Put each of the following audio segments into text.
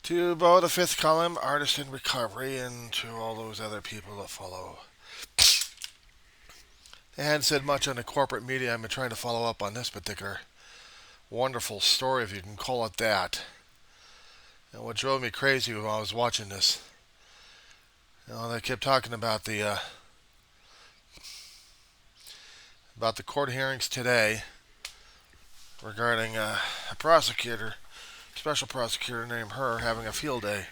To Bo the Fifth Column, Artist in Recovery, and to all those other people that follow. They hadn't said much on the corporate media. I've been trying to follow up on this particular wonderful story, if you can call it that. And what drove me crazy when I was watching this, they kept talking about the court hearings today regarding a prosecutor, special prosecutor named her, having a field day.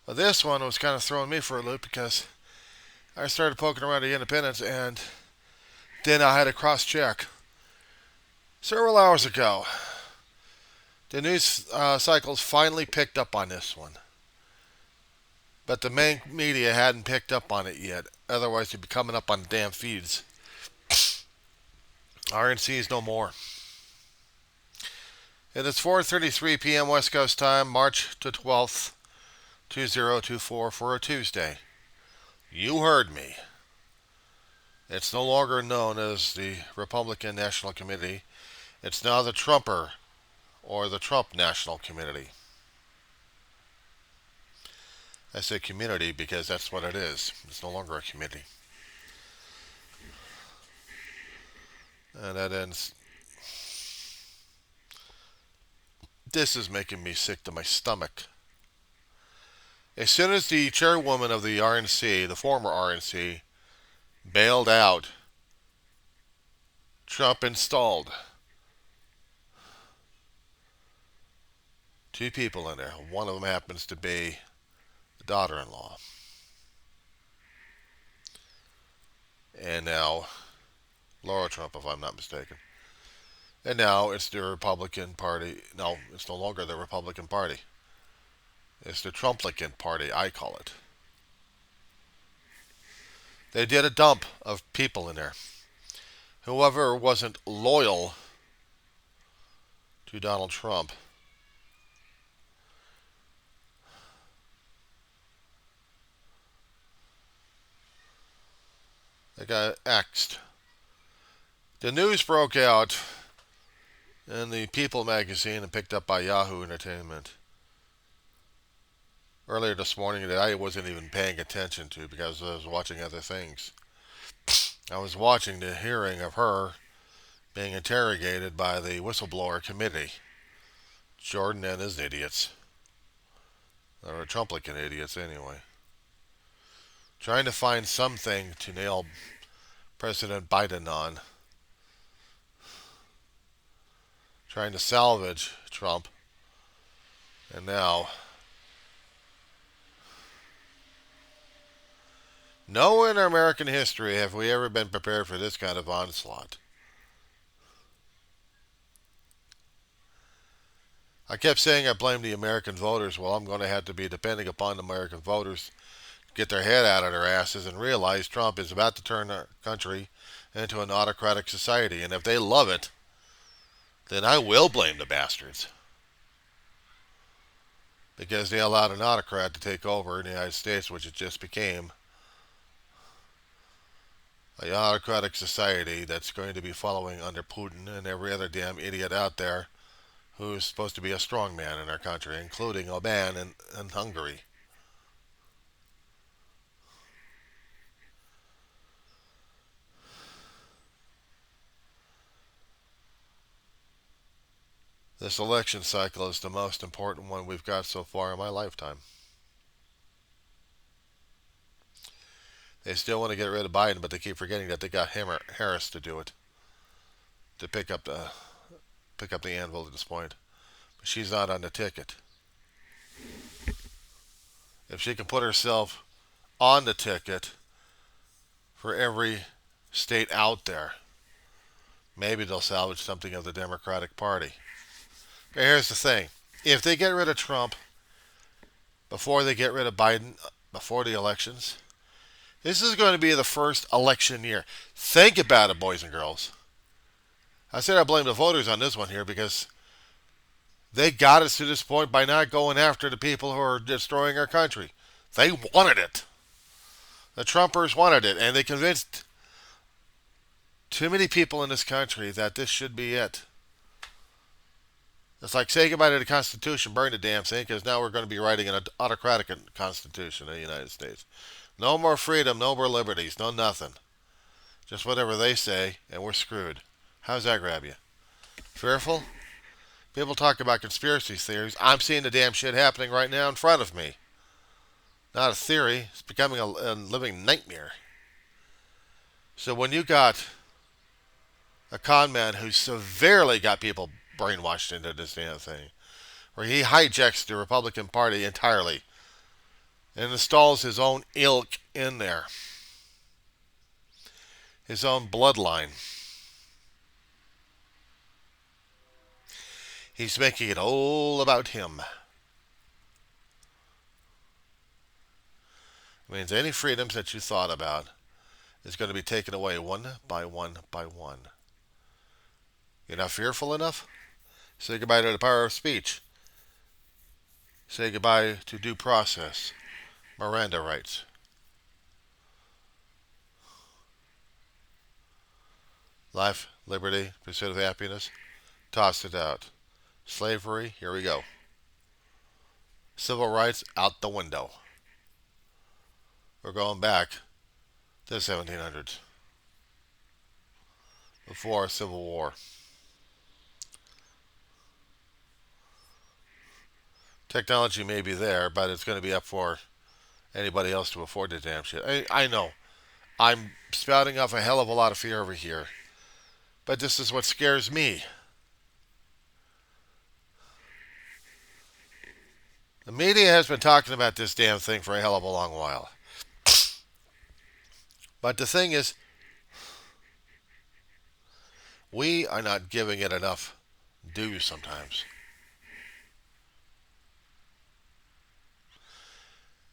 But this one was kind of throwing me for a loop because I started poking around the independents and then I had to cross check. Several hours ago, the news cycles finally picked up on this one. But the main media hadn't picked up on it yet. Otherwise, it'd be coming up on the damn feeds. RNC is no more. It is 4:33 p.m. West Coast time, March the 12th, 2024 for a Tuesday. You heard me. It's no longer known as the Republican National Committee. It's now the Trumper, or the Trump National Committee. I say community because that's what it is. It's no longer a committee. And that ends. This is making me sick to my stomach. As soon as the chairwoman of the RNC, the former RNC, bailed out, Trump installed two people in there. One of them happens to be the daughter-in-law. And now, Laura Trump, if I'm not mistaken. And now it's the Republican Party. No, it's no longer the Republican Party. It's the Trumplican Party, I call it. They did a dump of people in there. Whoever wasn't loyal to Donald Trump they got axed. The news broke out in the People magazine and picked up by Yahoo Entertainment earlier this morning that I wasn't even paying attention to because I was watching other things. I was watching the hearing of her being interrogated by the whistleblower committee. Jordan and his idiots. Or Trumplican idiots anyway. Trying to find something to nail President Biden on. Trying to salvage Trump. And now, nowhere in American history have we ever been prepared for this kind of onslaught. I kept saying I blame the American voters. Well, I'm going to have to be depending upon the American voters to get their head out of their asses and realize Trump is about to turn our country into an autocratic society. And if they love it, then I will blame the bastards. Because they allowed an autocrat to take over in the United States, which it just became. An autocratic society that's going to be following under Putin and every other damn idiot out there who's supposed to be a strongman in our country, including Oban and Hungary. This election cycle is the most important one we've got so far in my lifetime. They still want to get rid of Biden, but they keep forgetting that they got Harris to do it, to pick up the anvil at this point. But she's not on the ticket. If she can put herself on the ticket for every state out there, maybe they'll salvage something of the Democratic Party. But here's the thing. If they get rid of Trump before they get rid of Biden, before the elections, this is going to be the first election year. Think about it, boys and girls. I said I blame the voters on this one here because they got us to this point by not going after the people who are destroying our country. They wanted it. The Trumpers wanted it, and they convinced too many people in this country that this should be it. It's like say goodbye to the Constitution, burn the damn thing, because now we're going to be writing an autocratic Constitution of the United States. No more freedom, no more liberties, no nothing. Just whatever they say, and we're screwed. How's that grab you? Fearful? People talk about conspiracy theories. I'm seeing the damn shit happening right now in front of me. Not a theory. It's becoming a living nightmare. So when you got a con man who severely got people brainwashed into this damn thing, where he hijacks the Republican Party entirely and installs his own ilk in there, his own bloodline. He's making it all about him. It means any freedoms that you thought about is going to be taken away one by one by one. You're not fearful enough? Say goodbye to the power of speech. Say goodbye to due process, Miranda rights. Life, liberty, pursuit of happiness, toss it out. Slavery, here we go. Civil rights, out the window. We're going back to the 1700s, before Civil War. Technology may be there, but it's going to be up for anybody else to afford the damn shit. I know. I'm spouting off a hell of a lot of fear over here. But this is what scares me. The media has been talking about this damn thing for a hell of a long while. But the thing is, we are not giving it enough due sometimes.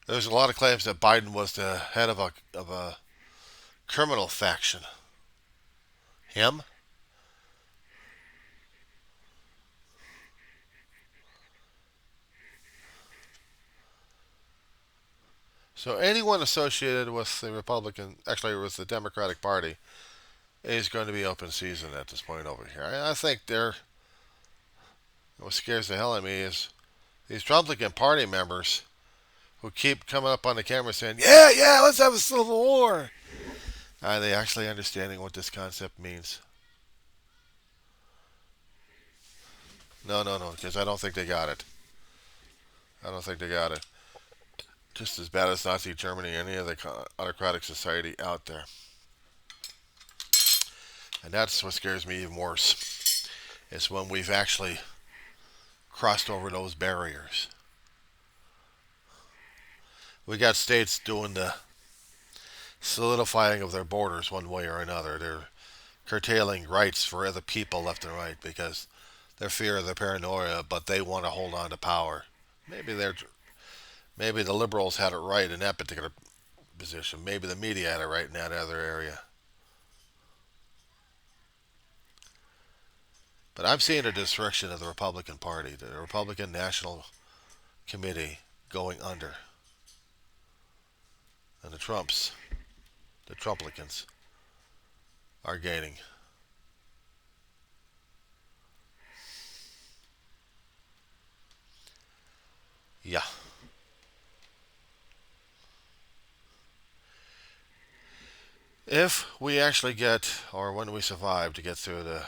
There's a lot of claims that Biden was the head of a criminal faction. Him? So anyone associated with the Republican, actually with the Democratic Party, is going to be open season at this point over here. I think what scares the hell out of me is these Republican Party members who keep coming up on the camera saying, yeah, let's have a civil war. Are they actually understanding what this concept means? No, because I don't think they got it. I don't think they got it. Just as bad as Nazi Germany, any other autocratic society out there. And that's what scares me even worse. Is when we've actually crossed over those barriers. We got states doing the solidifying of their borders one way or another. They're curtailing rights for other people left and right because their fear, their paranoia, but they want to hold on to power. Maybe the liberals had it right in that particular position. Maybe the media had it right in that other area. But I'm seeing a destruction of the Republican Party, the Republican National Committee going under. And the Trumplicans, are gaining. Yeah. If we actually get, or when we survive to get through the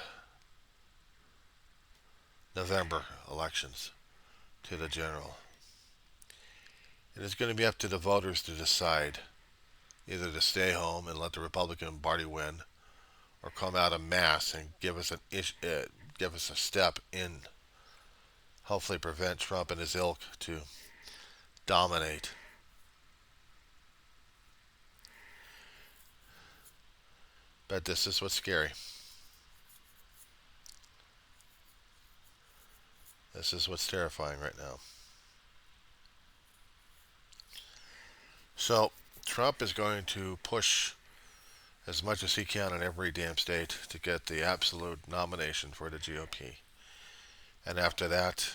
November elections to the general, it is going to be up to the voters to decide either to stay home and let the Republican Party win, or come out en masse and give us a step in, hopefully prevent Trump and his ilk to dominate. But this is what's scary. This is what's terrifying right now. So Trump is going to push as much as he can in every damn state to get the absolute nomination for the GOP. And after that,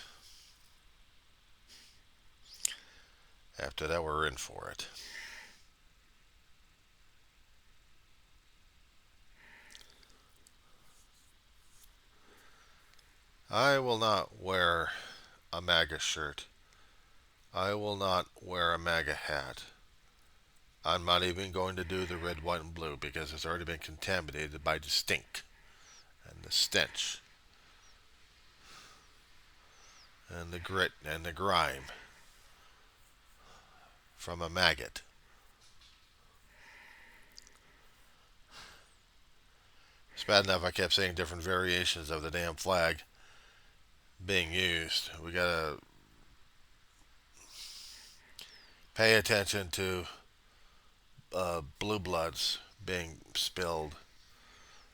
we're in for it. I will not wear a MAGA shirt. I will not wear a MAGA hat. I'm not even going to do the red, white, and blue because it's already been contaminated by the stink and the stench and the grit and the grime from a maggot. It's bad enough I kept seeing different variations of the damn flag being used. We gotta pay attention to blue bloods being spilled,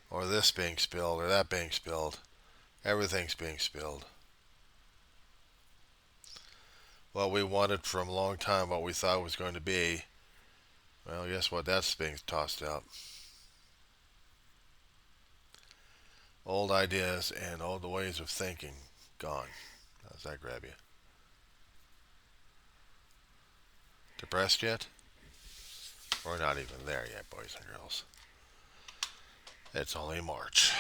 or this being spilled, or that being spilled. Everything's being spilled. What we wanted from a long time, what we thought was going to be, well, guess what? That's being tossed out. Old ideas and old ways of thinking gone. How's that grab you? Depressed yet? We're not even there yet, boys and girls. It's only March.